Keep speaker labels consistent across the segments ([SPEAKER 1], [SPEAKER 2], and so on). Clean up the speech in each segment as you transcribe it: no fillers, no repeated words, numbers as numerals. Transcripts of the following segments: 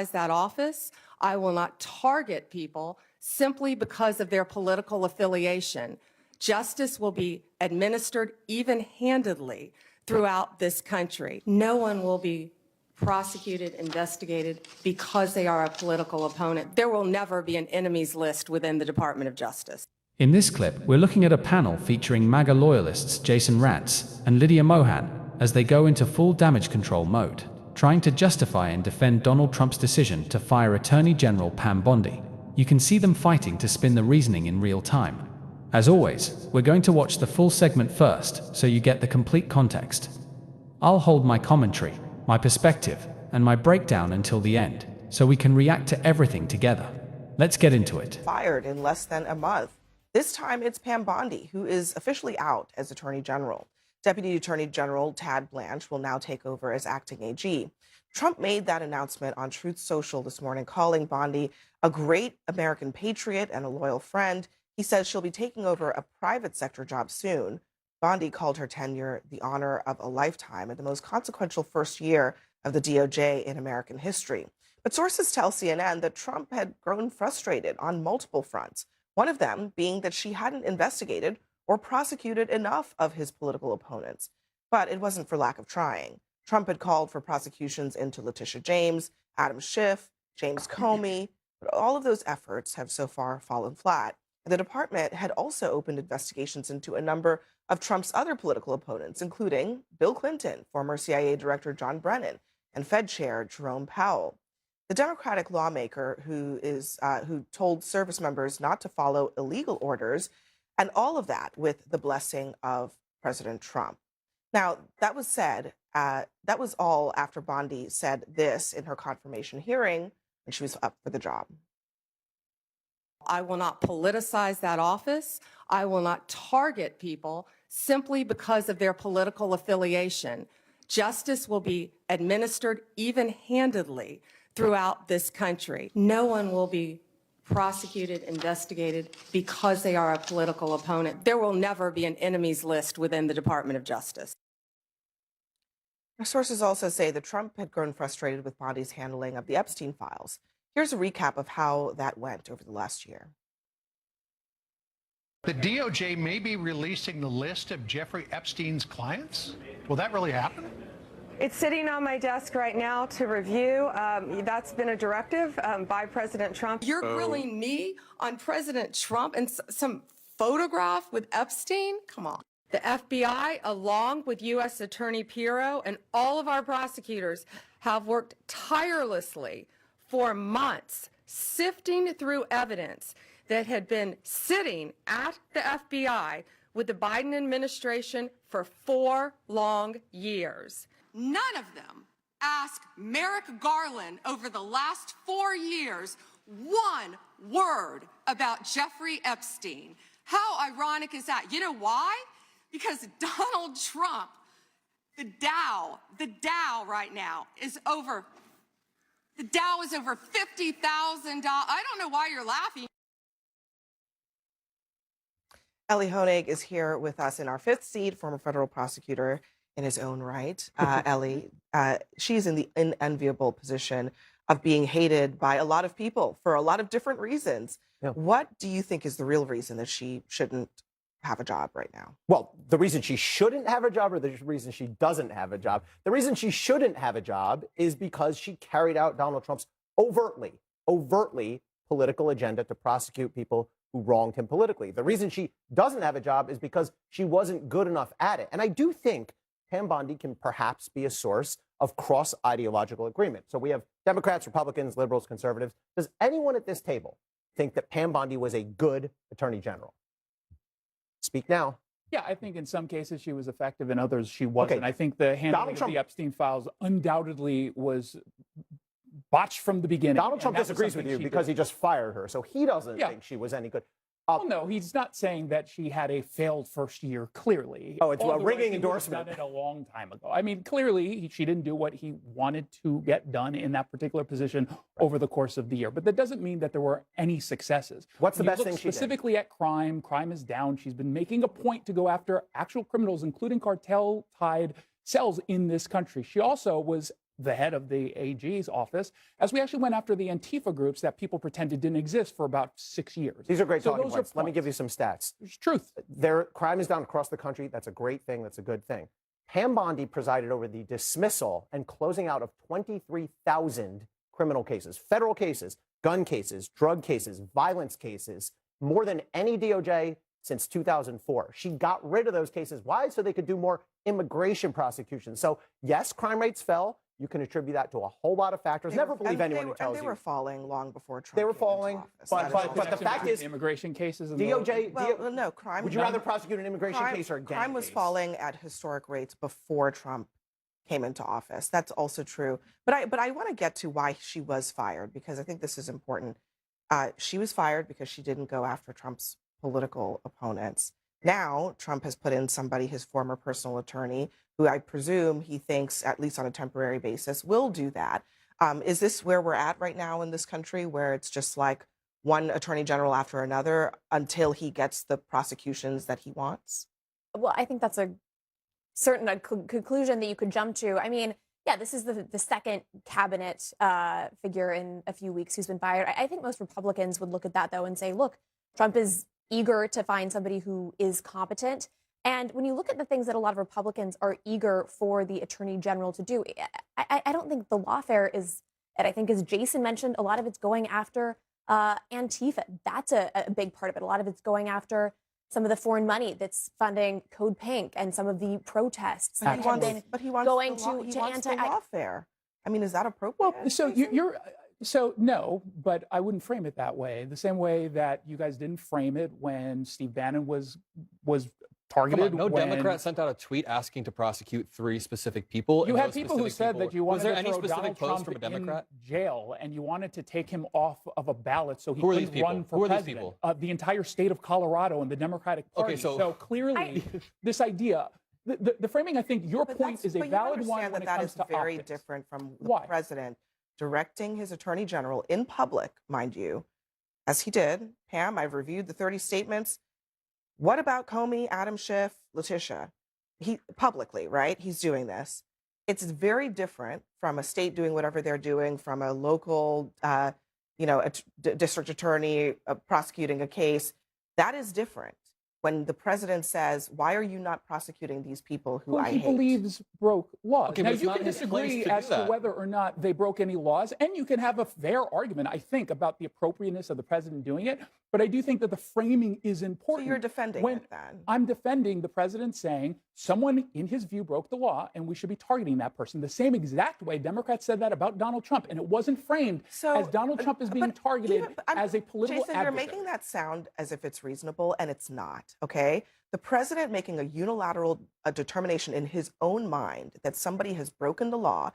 [SPEAKER 1] that office. I will not target people simply because of their political affiliation. Justice will be administered even-handedly throughout this country. No one will be prosecuted, investigated because they are a political opponent. There will never be an enemies list within the Department of Justice.
[SPEAKER 2] In this clip, we're looking at a panel featuring MAGA loyalists Jason Rantz and Lydia Mohan as they go into full damage control mode, trying to justify and defend Donald Trump's decision to fire Attorney General Pam Bondi. You can see them fighting to spin the reasoning in real time. As always, we're going to watch the full segment first, so you get the complete context. I'll hold my commentary, my perspective, and my breakdown until the end, so we can react to everything together. Let's get into it.
[SPEAKER 3] Fired in less than a month. This time it's Pam Bondi, who is officially out as Attorney General. Deputy Attorney General Tad Blanche will now take over as acting AG. Trump made that announcement on Truth Social this morning, calling Bondi a great American patriot and a loyal friend. He says she'll be taking over a private sector job soon. Bondi called her tenure the honor of a lifetime and the most consequential first year of the DOJ in American history. But sources tell CNN that Trump had grown frustrated on multiple fronts, one of them being that she hadn't investigated or prosecuted enough of his political opponents. But it wasn't for lack of trying. Trump had called for prosecutions into Letitia James, Adam Schiff, James Comey, but all of those efforts have so far fallen flat. The department had also opened investigations into a number of Trump's other political opponents, including Bill Clinton, former CIA Director John Brennan, and Fed Chair Jerome Powell. The Democratic lawmaker who told service members not to follow illegal orders, and all of that with the blessing of President Trump. Now, that was all after Bondi said this in her confirmation hearing when she was up for the job.
[SPEAKER 1] I will not politicize that office. I will not target people simply because of their political affiliation. Justice will be administered even-handedly throughout this country. No one will be prosecuted, investigated because they are a political opponent. There will never be an enemies list within the Department of Justice.
[SPEAKER 3] Our sources also say that Trump had grown frustrated with Bondi's handling of the Epstein files. Here's a recap of how that went over the last year.
[SPEAKER 4] The DOJ may be releasing the list of Jeffrey Epstein's clients. Will that really happen?
[SPEAKER 5] It's sitting on my desk right now to review. That's been a directive by President Trump.
[SPEAKER 1] You're grilling me on President Trump and some photograph with Epstein? Come on. The FBI, along with U.S. Attorney Pirro and all of our prosecutors, have worked tirelessly for months, sifting through evidence that had been sitting at the FBI with the Biden administration for 4 long years. None of them asked Merrick Garland over the last 4 years one word about Jeffrey Epstein. How ironic is that? You know why? Because Donald Trump, the Dow right now is over, the Dow is over $50,000. I don't know why you're laughing.
[SPEAKER 3] Ellie Honig is here with us in our 5th seat, former federal prosecutor in his own right. Ellie, she's in the unenviable position of being hated by a lot of people for a lot of different reasons. Yeah. What do you think is the real reason that she shouldn't have a job right now?
[SPEAKER 6] Well, the reason she shouldn't have a job, or the reason she doesn't have a job? The reason she shouldn't have a job is because she carried out Donald Trump's overtly political agenda to prosecute people who wronged him politically. The reason she doesn't have a job is because she wasn't good enough at it. And I do think Pam Bondi can perhaps be a source of cross-ideological agreement. So we have Democrats, Republicans, liberals, conservatives. Does anyone at this table think that Pam Bondi was a good attorney general? Speak now.
[SPEAKER 7] Yeah, I think in some cases she was effective, in others she wasn't.
[SPEAKER 6] Okay.
[SPEAKER 7] I think the handling of the Epstein files undoubtedly was botched from the beginning.
[SPEAKER 6] Donald Trump disagrees with you because he just fired her, so he doesn't think she was any good.
[SPEAKER 7] Well, no, he's not saying that she had a failed first year, clearly.
[SPEAKER 6] Oh, it's a ringing endorsement.
[SPEAKER 7] Done it a long time ago. I mean, clearly, she didn't do what he wanted to get done in that particular position over the course of the year. But that doesn't mean that there were any successes.
[SPEAKER 6] What's the best thing she did?
[SPEAKER 7] Specifically at crime, crime is down. She's been making a point to go after actual criminals, including cartel-tied cells in this country. She also was the head of the AG's office, as we actually went after the Antifa groups that people pretended didn't exist for about 6 years.
[SPEAKER 6] These are great talking
[SPEAKER 7] those
[SPEAKER 6] points.
[SPEAKER 7] are
[SPEAKER 6] Let me give you some stats.
[SPEAKER 7] It's truth.
[SPEAKER 6] Crime is down across the country. That's a great thing. That's a good thing. Pam Bondi presided over the dismissal and closing out of 23,000 criminal cases, federal cases, gun cases, drug cases, violence cases, more than any DOJ since 2004. She got rid of those cases. Why? So they could do more immigration prosecutions. So yes, crime rates fell. You can attribute that to a whole lot of factors. Never believe anyone who tells you.
[SPEAKER 3] They were falling long before Trump.
[SPEAKER 6] They were
[SPEAKER 3] came into
[SPEAKER 6] falling,
[SPEAKER 3] office.
[SPEAKER 6] but the fact is,
[SPEAKER 7] immigration cases. And
[SPEAKER 6] DOJ.
[SPEAKER 3] Well, no, crime.
[SPEAKER 6] Would you rather prosecute an immigration case or a gang
[SPEAKER 3] crime was
[SPEAKER 6] case?
[SPEAKER 3] falling at historic rates before Trump came into office. That's also true. But I want to get to why she was fired, because I think this is important. She was fired because she didn't go after Trump's political opponents. Now, Trump has put in somebody, his former personal attorney, who I presume he thinks, at least on a temporary basis, will do that. Is this where we're at right now in this country, where it's just like one attorney general after another until he gets the prosecutions that he wants?
[SPEAKER 8] Well, I think that's a certain conclusion that you could jump to. I mean, yeah, this is the second cabinet figure in a few weeks who's been fired. I think most Republicans would look at that, though, and say, look, Trump is eager to find somebody who is competent. And when you look at the things that a lot of Republicans are eager for the attorney general to do, I don't think the lawfare is, and I think as Jason mentioned, a lot of it's going after Antifa. That's a big part of it. A lot of it's going after some of the foreign money that's funding Code Pink and some of the protests.
[SPEAKER 3] But he wants
[SPEAKER 8] going
[SPEAKER 3] the
[SPEAKER 8] to
[SPEAKER 3] wants the
[SPEAKER 8] anti
[SPEAKER 3] lawfare. I mean, is that appropriate?
[SPEAKER 7] Well, so so no, but I wouldn't frame it that way. The same way that you guys didn't frame it when Steve Bannon was targeted.
[SPEAKER 9] Come on, no Democrat sent out a tweet asking to prosecute 3 specific people.
[SPEAKER 7] You had people who said that you wanted to throw
[SPEAKER 9] specific
[SPEAKER 7] Donald
[SPEAKER 9] post
[SPEAKER 7] Trump
[SPEAKER 9] from a Democrat?
[SPEAKER 7] in jail, and you wanted to take him off of a ballot so he
[SPEAKER 9] Who are
[SPEAKER 7] couldn't
[SPEAKER 9] these people?
[SPEAKER 7] run for
[SPEAKER 9] Who are these
[SPEAKER 7] president.
[SPEAKER 9] people?
[SPEAKER 7] The entire state of Colorado and the Democratic Party.
[SPEAKER 9] Okay, so
[SPEAKER 7] clearly, this idea, the framing, I think your point is a valid one when it comes to
[SPEAKER 3] that is very
[SPEAKER 7] optics.
[SPEAKER 3] different from the
[SPEAKER 7] Why?
[SPEAKER 3] president directing his attorney general in public, mind you, as he did. Pam, I've reviewed the 30 statements. What about Comey, Adam Schiff, Letitia? He publicly, right? He's doing this. It's very different from a state doing whatever they're doing, from a local, district attorney prosecuting a case. That is different. When the president says, "Why are you not prosecuting these people who I
[SPEAKER 7] he
[SPEAKER 3] hate?"
[SPEAKER 7] believes broke laws.
[SPEAKER 9] Okay,
[SPEAKER 7] now,
[SPEAKER 9] but it's
[SPEAKER 7] you
[SPEAKER 9] not
[SPEAKER 7] can
[SPEAKER 9] his place
[SPEAKER 7] disagree
[SPEAKER 9] to do
[SPEAKER 7] as to
[SPEAKER 9] that.
[SPEAKER 7] whether or not they broke any laws, and you can have a fair argument, I think, about the appropriateness of the president doing it. But I do think that the framing is
[SPEAKER 3] So
[SPEAKER 7] important.
[SPEAKER 3] you're defending
[SPEAKER 7] when
[SPEAKER 3] it then?
[SPEAKER 7] I'm defending the president saying someone in his view broke the law and we should be targeting that person. The same exact way Democrats said that about Donald Trump, and it wasn't framed as Donald Trump is being targeted as a political
[SPEAKER 3] Jason,
[SPEAKER 7] adversary.
[SPEAKER 3] you're making that sound as if it's reasonable, and it's not, okay? The president making a unilateral determination in his own mind that somebody has broken the law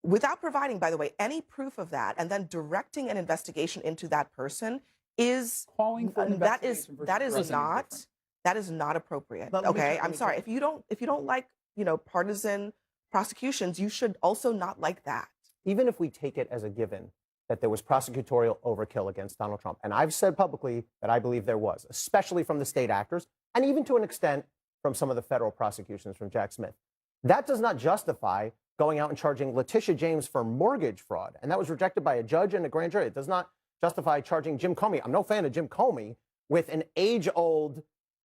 [SPEAKER 3] without providing, by the way, any proof of that, and then directing an investigation into that person is
[SPEAKER 7] calling for an
[SPEAKER 3] that
[SPEAKER 7] investigation versus
[SPEAKER 3] is
[SPEAKER 7] arresting
[SPEAKER 3] not that is not appropriate.
[SPEAKER 6] Let me
[SPEAKER 3] Okay,
[SPEAKER 6] just-
[SPEAKER 3] I'm sorry. If you don't like, partisan prosecutions, you should also not like that.
[SPEAKER 6] Even if we take it as a given that there was prosecutorial overkill against Donald Trump, and I've said publicly that I believe there was, especially from the state actors, and even to an extent from some of the federal prosecutions from Jack Smith, that does not justify going out and charging Letitia James for mortgage fraud. And that was rejected by a judge and a grand jury. It does not justify charging Jim Comey. I'm no fan of Jim Comey with an age-old,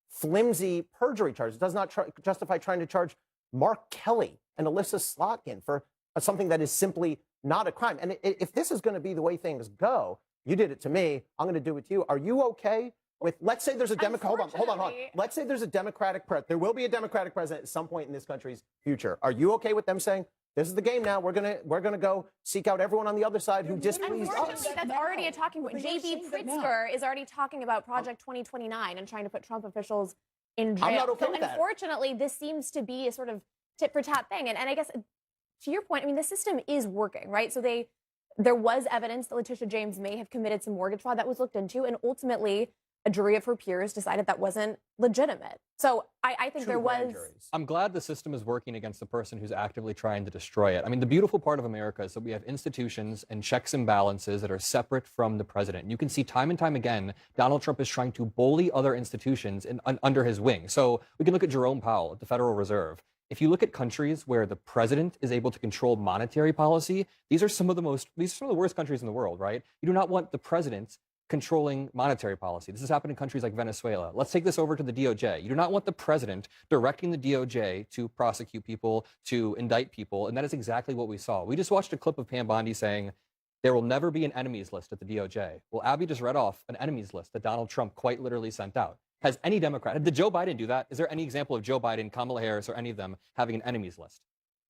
[SPEAKER 6] flimsy perjury charge. It does not justify trying to charge Mark Kelly and Alyssa Slotkin for something that is simply not a crime. And if this is going to be the way things go, you did it to me, I'm going to do it to you. Are you okay with, let's say there's a Democrat, hold on. Let's say there's a Democratic president. There will be a Democratic president at some point in this country's future. Are you okay with them saying, this is the game now, we're gonna go seek out everyone on the other side who displeased us?
[SPEAKER 8] Unfortunately, that's already a talking point. J.B. Pritzker is already talking about Project 2029 and trying to put Trump officials in jail.
[SPEAKER 6] I'm not okay with that.
[SPEAKER 8] Unfortunately, this seems to be a sort of tit-for-tat thing. And I guess, to your point, I mean, the system is working, right? So there was evidence that Letitia James may have committed some mortgage fraud that was looked into, and ultimately a jury of her peers decided that wasn't legitimate. So I think there was...
[SPEAKER 9] I'm glad the system is working against the person who's actively trying to destroy it. I mean, the beautiful part of America is that we have institutions and checks and balances that are separate from the president. You can see time and time again, Donald Trump is trying to bully other institutions under his wing. So we can look at Jerome Powell at the Federal Reserve. If you look at countries where the president is able to control monetary policy, these are some of the worst countries in the world, right? You do not want the president controlling monetary policy. This has happened in countries like Venezuela. Let's take this over to the DOJ. You do not want the president directing the DOJ to prosecute people, to indict people, and that is exactly what we saw. We just watched a clip of Pam Bondi saying, there will never be an enemies list at the DOJ. Well, Abby just read off an enemies list that Donald Trump quite literally sent out. Has any Democrat, did Joe Biden do that? Is there any example of Joe Biden, Kamala Harris, or any of them having an enemies list?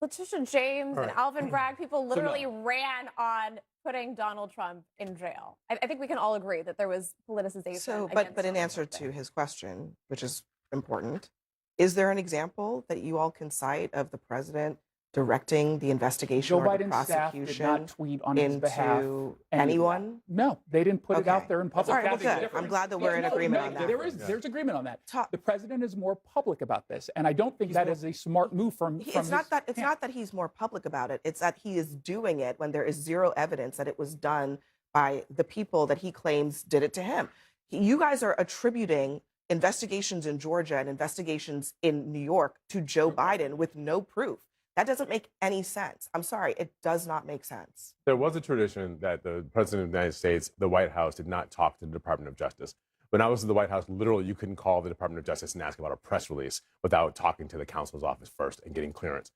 [SPEAKER 8] Letitia James and Alvin Bragg, people literally ran on putting Donald Trump in jail. I think we can all agree that there was politicization.
[SPEAKER 3] So, but in answer to his question, which is important, is there an example that you all can cite of the president directing the investigation
[SPEAKER 7] Joe
[SPEAKER 3] or the
[SPEAKER 7] Biden's staff did
[SPEAKER 3] prosecution
[SPEAKER 7] not tweet on his behalf
[SPEAKER 3] anyone?
[SPEAKER 7] No, they didn't put it out there in public.
[SPEAKER 3] All right, well, good. I'm glad that we're in agreement on that.
[SPEAKER 7] There's agreement on that. The president is more public about this, and I don't think that is a smart move from
[SPEAKER 3] It's not that he's more public about it. It's that he is doing it when there is zero evidence that it was done by the people that he claims did it to him. You guys are attributing investigations in Georgia and investigations in New York to Joe Biden with no proof. That doesn't make any sense. I'm sorry, it does not make sense.
[SPEAKER 10] There was a tradition that the President of the United States, the White House, did not talk to the Department of Justice. When I was at the White House, literally, you couldn't call the Department of Justice and ask about a press release without talking to the counsel's office first and getting clearance.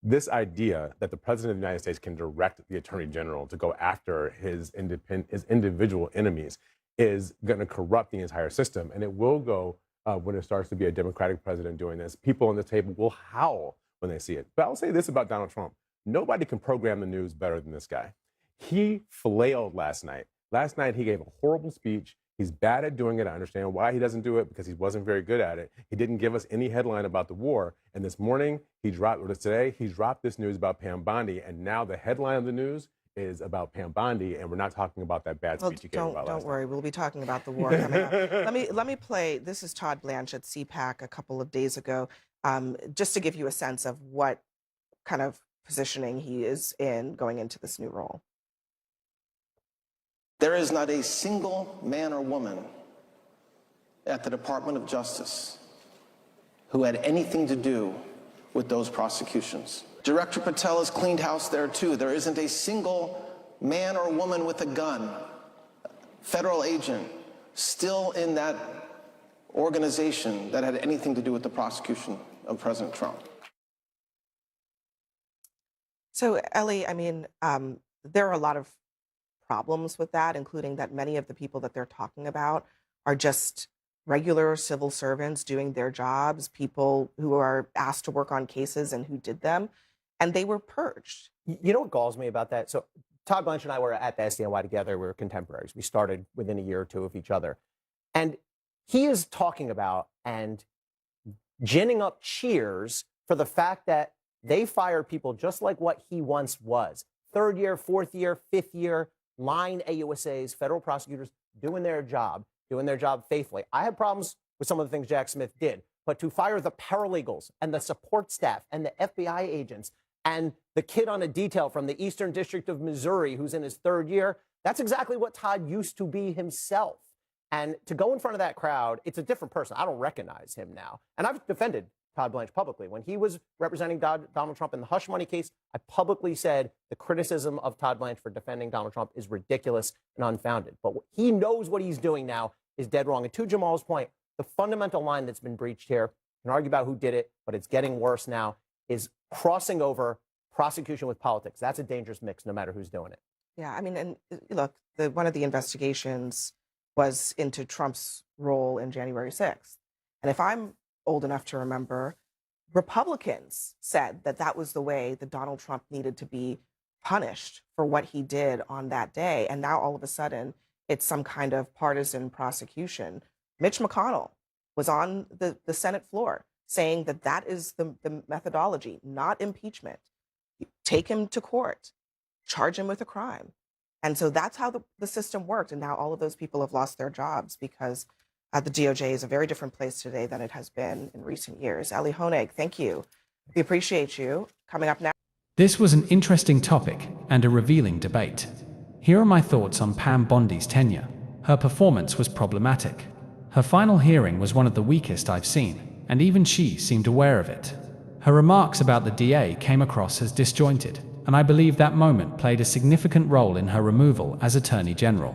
[SPEAKER 10] This idea that the President of the United States can direct the Attorney General to go after his individual enemies is going to corrupt the entire system. And it will go, when it starts to be a Democratic president doing this, people on the table will howl when they see it. But I'll say this about Donald Trump. Nobody can program the news better than this guy. He flailed last night. Last night, he gave a horrible speech. He's bad at doing it. I understand why he doesn't do it, because he wasn't very good at it. He didn't give us any headline about the war. And this morning, he dropped this news about Pam Bondi. And now the headline of the news is about Pam Bondi, and we're not talking about that bad speech he gave about last night. Don't worry,
[SPEAKER 3] we'll be talking about the war coming up. Let me play, this is Todd Blanche at CPAC a couple of days ago, just to give you a sense of what kind of positioning he is in going into this new role.
[SPEAKER 11] There is not a single man or woman at the Department of Justice who had anything to do with those prosecutions. Director Patel has cleaned house there too. There isn't a single man or woman with a gun, federal agent, still in that organization that had anything to do with the prosecution of President Trump.
[SPEAKER 3] So, Ellie, I mean, there are a lot of problems with that, including that many of the people that they're talking about are just regular civil servants doing their jobs, people who are asked to work on cases and who did them, and they were purged.
[SPEAKER 6] You know what galls me about that? So Todd Blanche and I were at the SDNY together. We were contemporaries. We started within a year or two of each other. And he is talking about and ginning up cheers for the fact that they fired people just like what he once was. Third year, fourth year, fifth year, line AUSAs, federal prosecutors doing their job faithfully. I have problems with some of the things Jack Smith did, but to fire the paralegals and the support staff and the FBI agents and the kid on a detail from the Eastern District of Missouri who's in his third year, that's exactly what Todd used to be himself. And to go in front of that crowd, it's a different person. I don't recognize him now. And I've defended Todd Blanche publicly. When he was representing Donald Trump in the hush money case, I publicly said the criticism of Todd Blanche for defending Donald Trump is ridiculous and unfounded. But he knows what he's doing now is dead wrong. And to Jamal's point, the fundamental line that's been breached here, you can argue about who did it, but it's getting worse now, is crossing over prosecution with politics. That's a dangerous mix, no matter who's doing it.
[SPEAKER 3] Yeah, I mean, and look, one of the investigations was into Trump's role in January 6th. And if I'm old enough to remember, Republicans said that that was the way that Donald Trump needed to be punished for what he did on that day. And now all of a sudden, it's some kind of partisan prosecution. Mitch McConnell was on the Senate floor saying that that is the methodology, not impeachment. Take him to court, charge him with a crime. And so that's how the system worked. And now all of those people have lost their jobs because the DOJ is a very different place today than it has been in recent years. Ellie Honig, thank you. We appreciate you. Coming up now.
[SPEAKER 2] This was an interesting topic and a revealing debate. Here are my thoughts on Pam Bondi's tenure. Her performance was problematic. Her final hearing was one of the weakest I've seen, and even she seemed aware of it. Her remarks about the DA came across as disjointed, and I believe that moment played a significant role in her removal as Attorney General.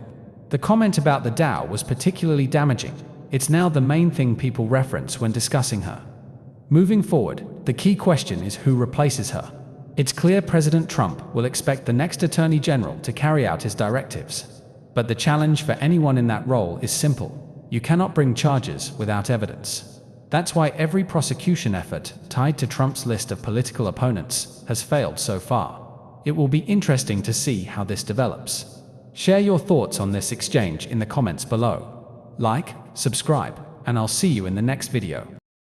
[SPEAKER 2] The comment about the Dow was particularly damaging. It's now the main thing people reference when discussing her. Moving forward, the key question is who replaces her. It's clear President Trump will expect the next Attorney General to carry out his directives. But the challenge for anyone in that role is simple. You cannot bring charges without evidence. That's why every prosecution effort tied to Trump's list of political opponents has failed so far. It will be interesting to see how this develops. Share your thoughts on this exchange in the comments below. Like, subscribe, and I'll see you in the next video.